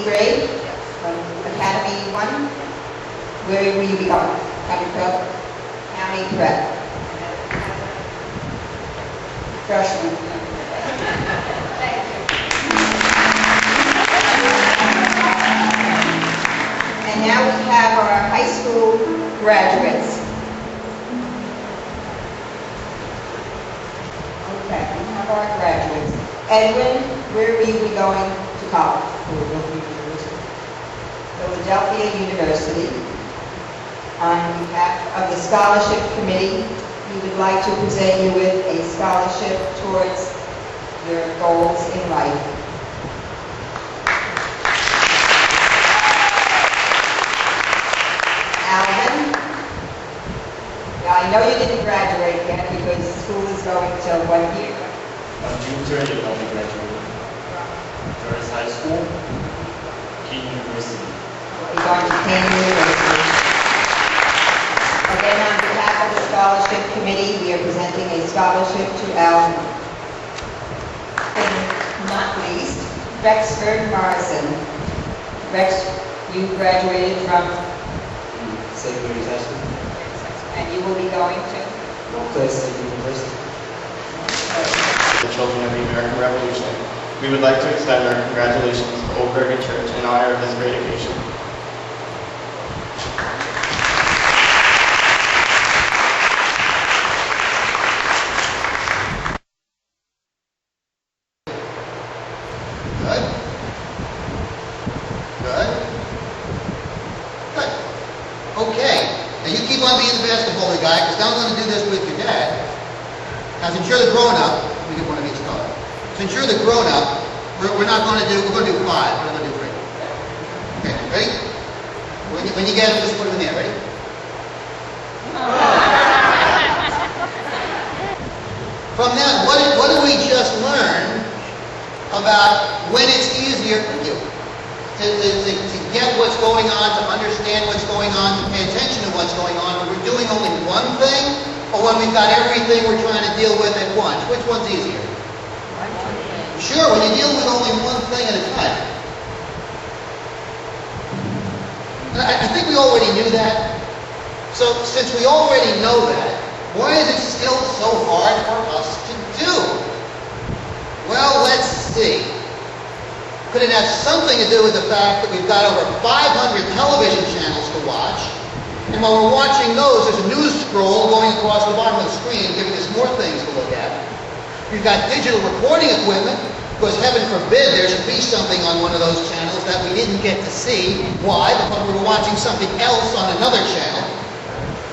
grade, Academy 1. Where will you be going? County Prep. Freshman. And now we have our high school graduates. Okay, we have our graduates. Edwin, where will you be going to college? Philadelphia University. On behalf of the scholarship committee, we would like to present you with a scholarship towards your goals in life. Alvin, now I know you didn't graduate yet because school is going till what year? On June 30th, I'll be graduating. Paris High School, Keene University. You're going to Keene University. Again, on behalf of the scholarship committee, we are presenting a scholarship to Alvin. And not least, Rexford Morrison. Rex, you graduated from St. Mary's High School. and you will be going to? Northwest State University. The children of the American Revolution. We would like to extend our congratulations to Old Bergen Church in honor of this great occasion. Good. Good. Good. Okay. Now you keep on being the basketball guy, because now I'm going to do this with your dad. Now since you're the grown-up, we get one of each color. Since you're the grown-up, we're not going to do, we're going to do 5, we're not going to do 3. Okay, ready? When you get them, just put them in there, ready? From that, what do we just learn about when it's easier for you to get what's going on, to understand what's going on, to pay attention to what's going on, when we're doing only one thing, or when we've got everything we're trying to deal with at once? Which one's easier? Sure, when you deal with only one thing at a time. And I think we already knew that. So since we already know that, why is it still so hard for us to do? Well, let's see. Could it have something to do with the fact that we've got over 500 television channels to watch, and while we're watching those, there's a news scroll going across the bottom of the screen giving us more things to look at. We've got digital recording equipment, because heaven forbid there should be something on one of those channels that we didn't get to see. Why? Because we were watching something else on another channel.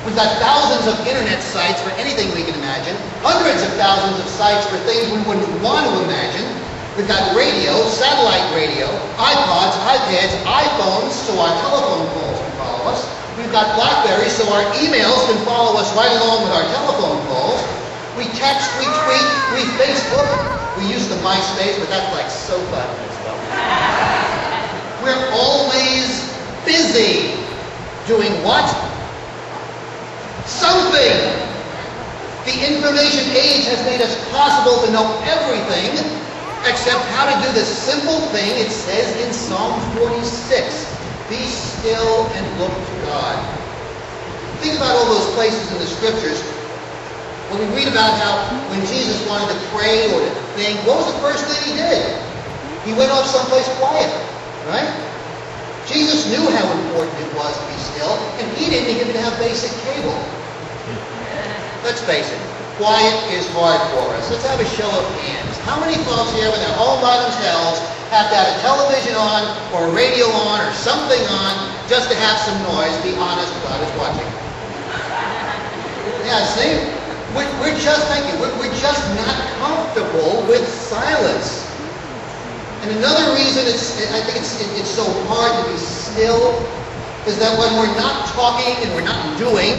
We've got thousands of internet sites for anything we can imagine, hundreds of thousands of sites for things we wouldn't want to imagine. We've got radio, satellite radio, iPods, iPads, iPhones, so our telephone calls can follow us. We've got BlackBerries, so our emails can follow us right along with our telephone calls. We text, we tweet, we Facebook. We use the MySpace, but that's like so fun. We're always busy doing what? Something. The information age has made us possible to know everything except how to do this simple thing it says in Psalm 46. Be still and look to God. Think about all those places in the scriptures when we read about how when Jesus wanted to pray or to think, what was the first thing he did? He went off someplace quiet, right? Jesus knew how important it was to be still, and he didn't even have basic cable. Let's face it, quiet is hard for us. Let's have a show of hands. How many folks here when they're home by themselves have to have a television on, or a radio on, or something on, just to have some noise? Be honest, God is watching. Yeah, see? We're just thinking, we're just not comfortable with silence. And another reason I think it's so hard to be still is that when we're not talking and we're not doing,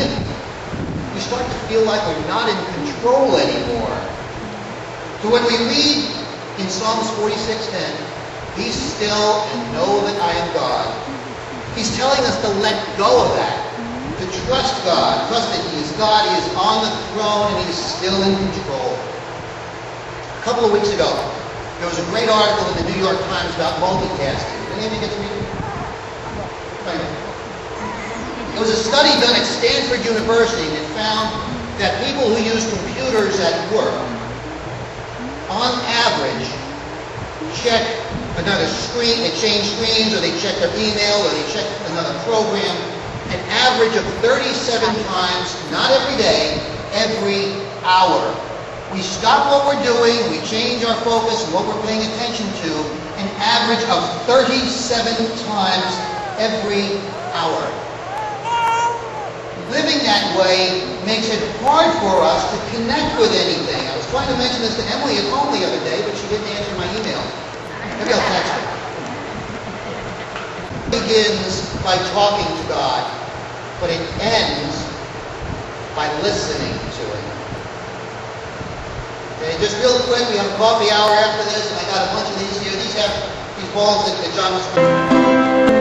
we start to feel like we're not in control anymore. So when we read in Psalms 46:10, be still and know that I am God, he's telling us to let go of that, to trust God, trust that he is God, he is on the throne, and he is still in control. A couple of weeks ago, there was a great article in the New York Times about multitasking. And Any of you get to read it? Right. It was a study done at Stanford University that found that people who use computers at work, on average, check another screen, they change screens, or they check their email, or they check another program, an average of 37 times, not every day, every hour. We stop what we're doing, we change our focus and what we're paying attention to, an average of 37 times every hour. Living that way makes it hard for us to connect with anything. I was trying to mention this to Emily at home the other day, but she didn't answer my email. Maybe I'll text her. It begins by talking to God, but it ends by listening to Him. Okay, just real quick, we have a coffee hour after this, and I got a bunch of these here. These have these balls that John was...